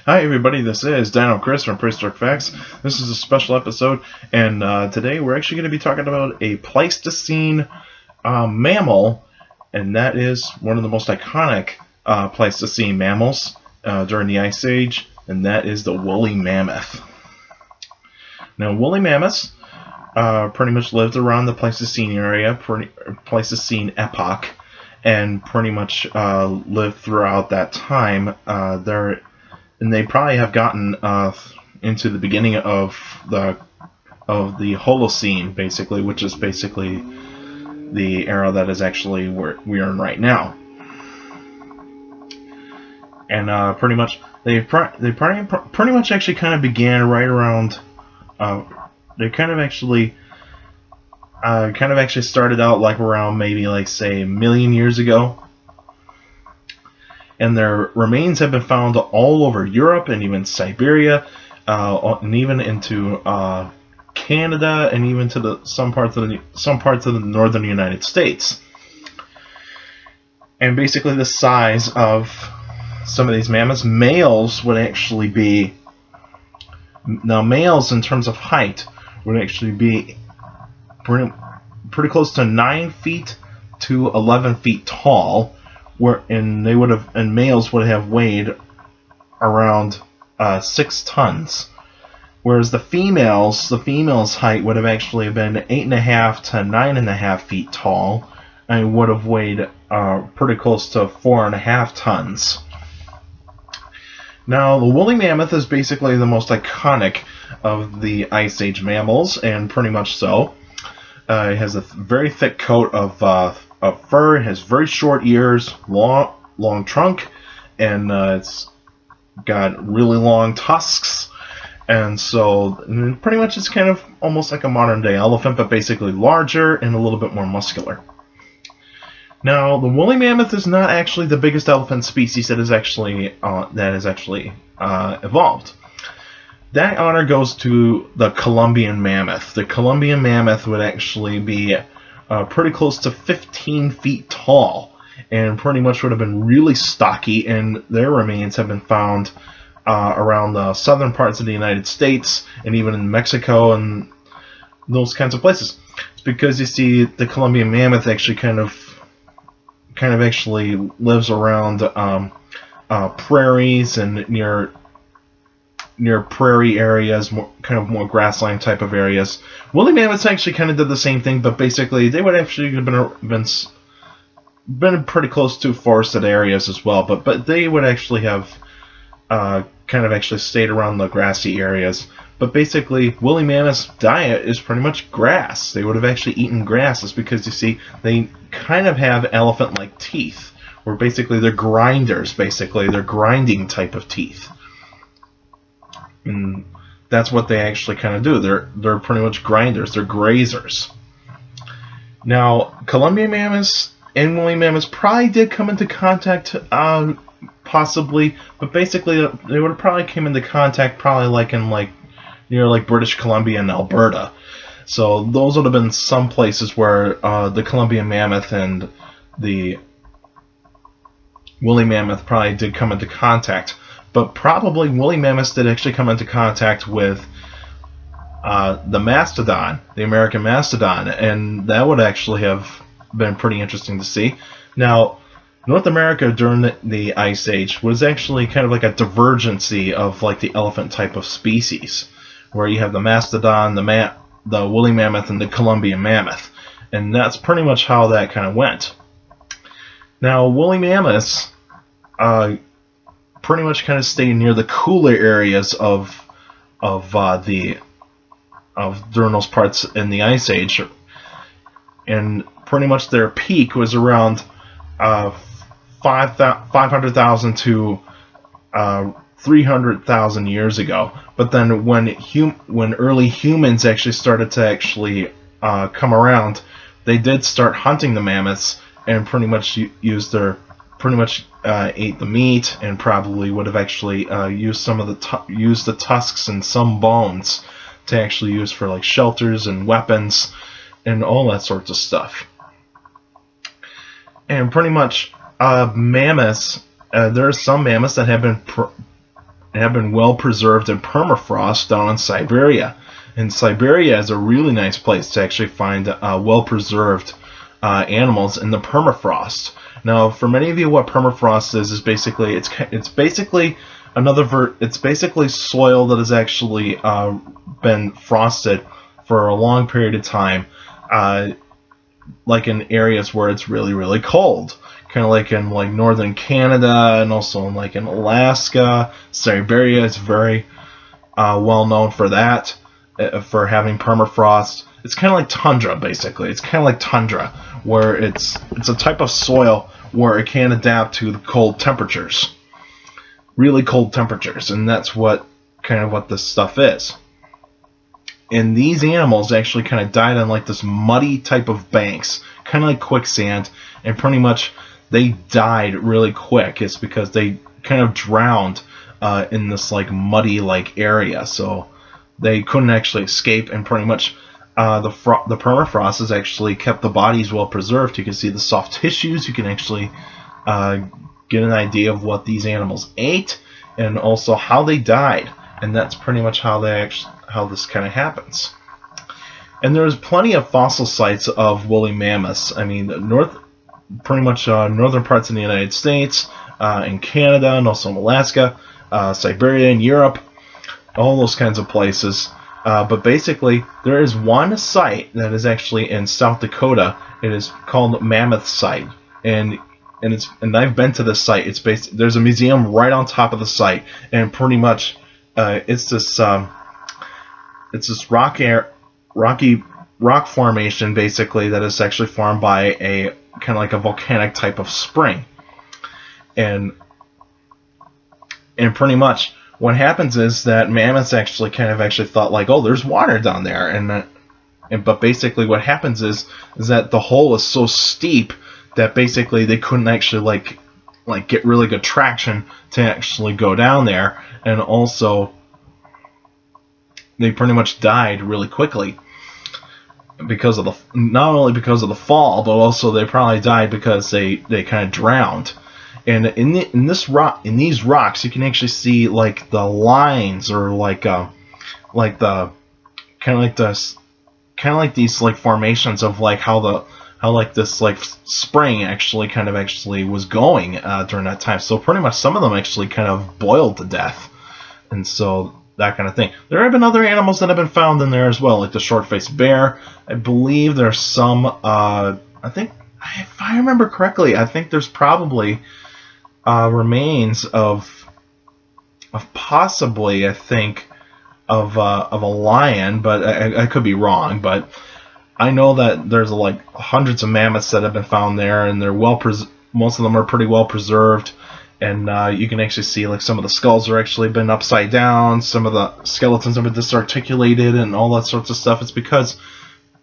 Hi everybody, this is Dino Chris from Prehistoric Facts. This is a special episode, and today we're actually going to be talking about a Pleistocene mammal, and that is one of the most iconic Pleistocene mammals during the Ice Age, and that is the Woolly Mammoth. Now, woolly mammoths pretty much lived around the Pleistocene area, Pleistocene epoch, and pretty much lived throughout that time. And they probably have gotten into the beginning of the Holocene, basically, which is basically the era that is actually where we are in right now. And pretty much they pretty much actually kind of began right around. They kind of actually started out like around maybe like say a million years ago. And their remains have been found all over Europe and even Siberia, and even into Canada, and even to some parts of the northern United States. And basically, the size of some of these mammoths, males would actually be males in terms of height would actually be pretty close to 9 feet to 11 feet tall. And males would have weighed around 6 tons, whereas the females' height would have actually been 8.5 to 9.5 feet tall, and would have weighed pretty close to 4.5 tons. Now, the woolly mammoth is basically the most iconic of the Ice Age mammals, and pretty much so. It has a very thick coat of fur. It has very short ears, long trunk, and it's got really long tusks. And so pretty much it's kind of almost like a modern day elephant, but basically larger and a little bit more muscular. Now, the woolly mammoth is not actually the biggest elephant species that is actually evolved. That honor goes to the Columbian mammoth. The Columbian mammoth would actually be pretty close to 15 feet tall, and pretty much would have been really stocky, and their remains have been found around the southern parts of the United States, and even in Mexico and those kinds of places. It's because you see the Columbian mammoth actually kind of actually lives around prairies and near prairie areas, more grassland type of areas. Woolly mammoths actually kind of did the same thing, but basically they would actually have been pretty close to forested areas as well. But they would actually have kind of actually stayed around the grassy areas. But basically, woolly mammoth's diet is pretty much grass. They would have actually eaten grass. It's because you see they kind of have elephant-like teeth, where basically they're grinders. Basically, they're grinding type of teeth. And that's what they actually kind of do. They're pretty much grinders. They're grazers. Now, Columbian mammoths and woolly mammoths probably did come into contact, possibly, but basically they would have probably came into contact probably near British Columbia and Alberta. So those would have been some places where the Columbian mammoth and the woolly mammoth probably did come into contact. But probably woolly mammoths did actually come into contact with the mastodon, the American mastodon, and that would actually have been pretty interesting to see. Now, North America during the Ice Age was actually kind of like a divergency of like the elephant type of species, where you have the mastodon, the woolly mammoth, and the Columbian mammoth, and that's pretty much how that kind of went. Now, woolly mammoths pretty much kind of stay near the cooler areas of during those parts in the Ice Age, and pretty much their peak was around 500,000 to 300,000 years ago. But then when early humans actually started to come around, they did start hunting the mammoths and pretty much ate the meat, and probably would have actually used the tusks and some bones to actually use for like shelters and weapons and all that sorts of stuff. And pretty much mammoths there are some mammoths that have been well preserved in permafrost down in Siberia. And Siberia is a really nice place to actually find well preserved animals in the permafrost. Now, for many of you, what permafrost is basically it's basically it's basically soil that has actually been frosted for a long period of time, like in areas where it's really cold, kind of like in like northern Canada and also in Alaska. Siberia is very well known for that, for having permafrost. It's kind of like tundra, basically. It's kind of like tundra, where it's a type of soil where it can adapt to the cold temperatures, really cold temperatures, and that's what this stuff is. And these animals actually kind of died on like this muddy type of banks, kind of like quicksand, and pretty much they died really quick. It's because they kind of drowned in this like muddy like area, so they couldn't actually escape, and pretty much the permafrost has actually kept the bodies well preserved. You can see the soft tissues. You can actually get an idea of what these animals ate and also how they died, and that's pretty much how this kind of happens. And there's plenty of fossil sites of woolly mammoths. I mean, pretty much northern parts of the United States, in Canada, and also in Alaska, Siberia, and Europe, all those kinds of places. But basically, there is one site that is actually in South Dakota. It is called Mammoth Site, and I've been to this site. There's a museum right on top of the site, and pretty much it's this rocky rock formation basically that is actually formed by a kind of like a volcanic type of spring, and pretty much what happens is that mammoths actually thought like, oh, there's water down there, but basically what happens is that the hole is so steep that basically they couldn't actually like get really good traction to actually go down there, and also they pretty much died really quickly because of not only because of the fall, but also they probably died because they kind of drowned. And in these rocks, you can actually see like the lines, or like these like formations of like how this like spring actually was going during that time. So pretty much some of them actually kind of boiled to death, and so that kind of thing. There have been other animals that have been found in there as well, like the short-faced bear. I believe there's some. I think, if I remember correctly, I think there's probably remains of possibly, I think, of a lion, but I could be wrong. But I know that there's like hundreds of mammoths that have been found there, and they're most of them are pretty well preserved. And you can actually see like some of the skulls are actually been upside down, some of the skeletons have been disarticulated, and all that sorts of stuff. It's because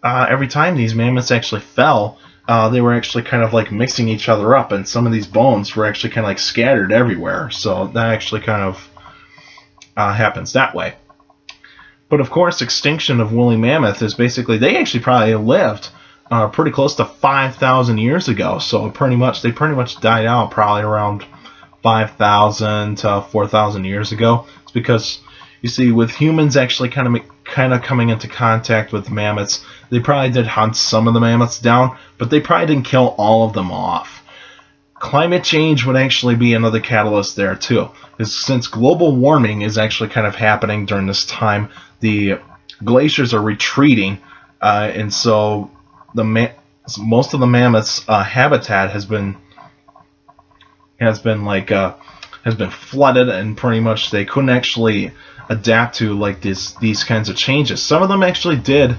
every time these mammoths actually fell, they were actually kind of like mixing each other up, and some of these bones were actually kind of like scattered everywhere. So that actually kind of happens that way. But of course, extinction of woolly mammoth is basically, they actually probably lived pretty close to 5,000 years ago. So they pretty much died out probably around 5,000 to 4,000 years ago. It's because, you see, with humans actually kind of coming into contact with mammoths, they probably did hunt some of the mammoths down, but they probably didn't kill all of them off. Climate change would actually be another catalyst there too, because since global warming is actually kind of happening during this time, the glaciers are retreating, and so most of the mammoths' habitat has been flooded, and pretty much they couldn't actually adapt to like these kinds of changes. Some of them actually did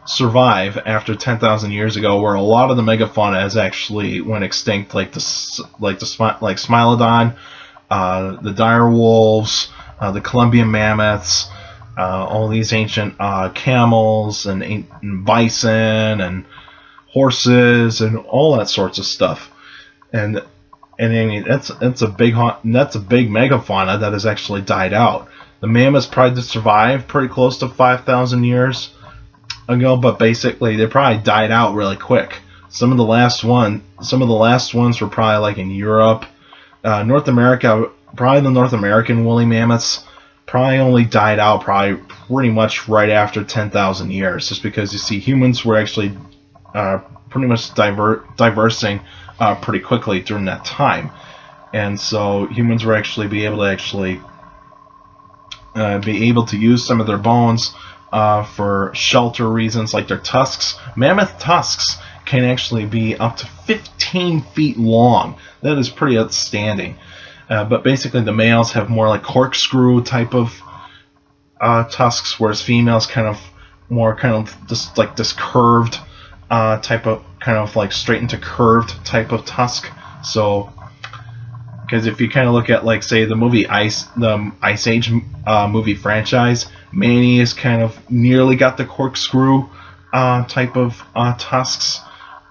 survive after 10,000 years ago, where a lot of the megafauna has actually went extinct, like Smilodon, the dire wolves, the Columbian mammoths, all these ancient camels and bison and horses and all that sorts of stuff. And I mean, that's a big megafauna that has actually died out. The mammoths probably did survive pretty close to 5,000 years ago, but basically they probably died out really quick Some of the last ones were probably like in Europe, North America. Probably the North American woolly mammoths probably only died out probably pretty much right after 10,000 years, just because you see humans were actually pretty much diversing pretty quickly during that time, and so humans were actually be able to use some of their bones for shelter reasons, like their tusks. Mammoth tusks can actually be up to 15 feet long. That is pretty outstanding. But basically, the males have more like corkscrew type of tusks, whereas females kind of just like this curved type of, kind of like straight into curved type of tusk. So, because if you kind of look at, like, say the Ice Age movie franchise, Manny is kind of nearly got the corkscrew type of tusks,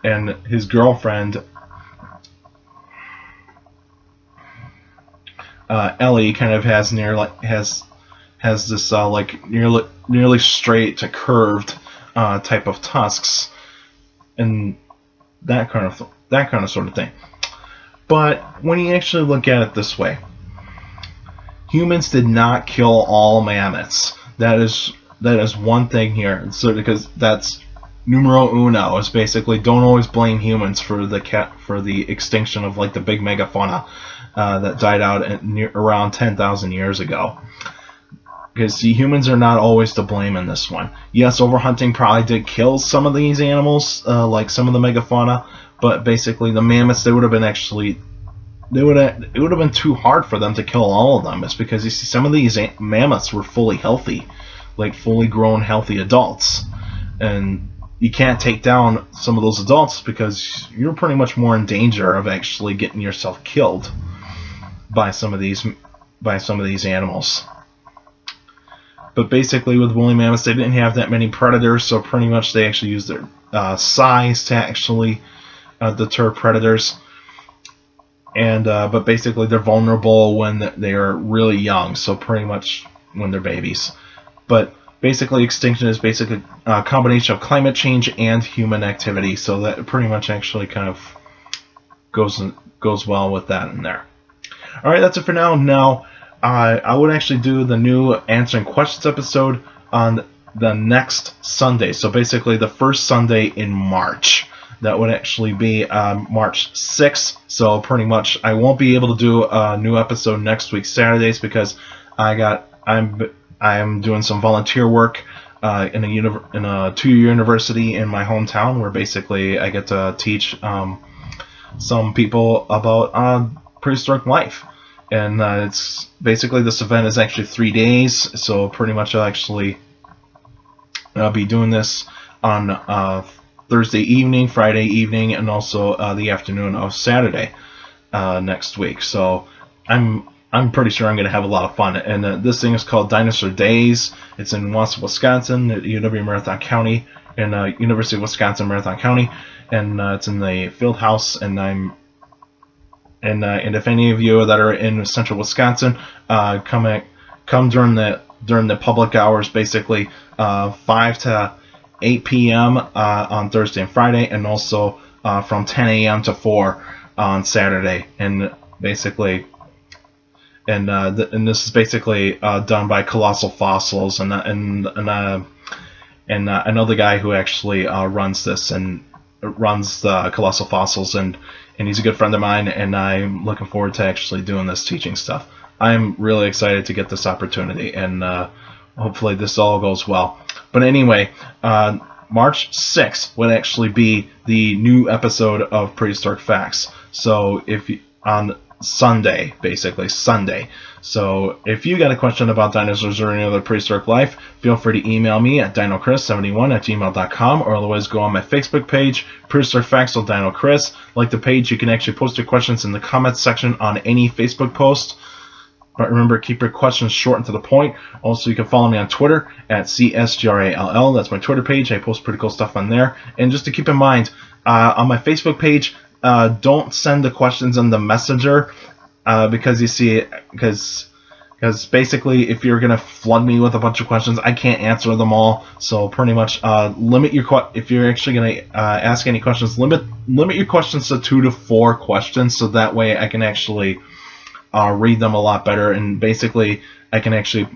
and his girlfriend Ellie kind of has this like nearly straight to curved type of tusks, and that kind of sort of thing. But when you actually look at it this way, humans did not kill all mammoths. That is one thing here. So, because that's numero uno, is basically don't always blame humans for the extinction of, like, the big megafauna that died out around 10,000 years ago. Because, see, humans are not always to blame in this one. Yes, overhunting probably did kill some of these animals, like some of the megafauna, but basically the mammoths, it would have been too hard for them to kill all of them. It's because, you see, some of these mammoths were fully healthy, like fully grown healthy adults, and you can't take down some of those adults because you're pretty much more in danger of actually getting yourself killed by some of these animals. But basically, with woolly mammoths, they didn't have that many predators, so pretty much they actually used their size to actually deter predators. And but basically, they're vulnerable when they are really young, so pretty much when they're babies. But basically, extinction is basically a combination of climate change and human activity, so that pretty much actually kind of goes well with that in there. All right, that's it for now. Now, I would actually do the new answering questions episode on the next Sunday. So basically, the first Sunday in March. That would actually be March 6th. So pretty much, I won't be able to do a new episode next week Saturdays because I'm doing some volunteer work in a 2-year university in my hometown, where basically I get to teach some people about prehistoric life. And it's basically, this event is actually 3 days, so pretty much I'll actually be doing this on Thursday evening, Friday evening, and also the afternoon of Saturday next week. So I'm pretty sure I'm going to have a lot of fun. And this thing is called Dinosaur Days. It's in Wausau, Wisconsin, at UW Marathon County, in University of Wisconsin Marathon County, and it's in the field house. And if any of you that are in central Wisconsin, come during the public hours, basically 5 to 8 p.m. On Thursday and Friday, and also from 10 a.m. to 4 on Saturday. And basically, and this is basically done by Colossal Fossils, and I know the guy who actually runs this and runs the Colossal Fossils, and he's a good friend of mine, and I'm looking forward to actually doing this teaching stuff. I'm really excited to get this opportunity, and hopefully this all goes well. But anyway, March 6th would actually be the new episode of Prehistoric Facts. So on Sunday, basically Sunday. So if you got a question about dinosaurs or any other prehistoric life, feel free to email me at dinocris71@gmail.com, or otherwise go on my Facebook page, Prehistoric Facts with Dino Chris. Like the page, you can actually post your questions in the comments section on any Facebook post. But remember, keep your questions short and to the point. Also, you can follow me on Twitter at CSGRALL. That's my Twitter page. I post pretty cool stuff on there. And just to keep in mind, on my Facebook page, don't send the questions on the messenger because you see, because Because basically, if you're gonna flood me with a bunch of questions, I can't answer them all. So pretty much, limit your if you're actually gonna ask any questions, limit your questions to 2 to 4 questions, so that way I can actually read them a lot better. And basically, I can actually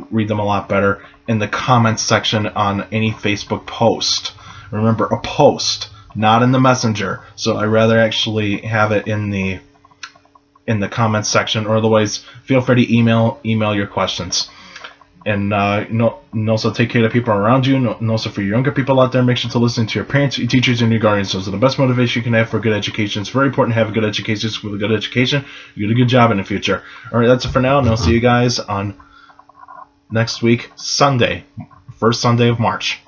read them a lot better in the comments section on any Facebook post. Remember, a post, not in the messenger. So I rather actually have it in the comments section, or otherwise feel free to email your questions. And also take care of the people around you, and also for your younger people out there, make sure to listen to your parents, your teachers, and your guardians. Those are the best motivation you can have for a good education. It's very important to have a good education. With a good education, you get a good job in the future. Alright, that's it for now, and I'll see you guys on next week, Sunday, first Sunday of March.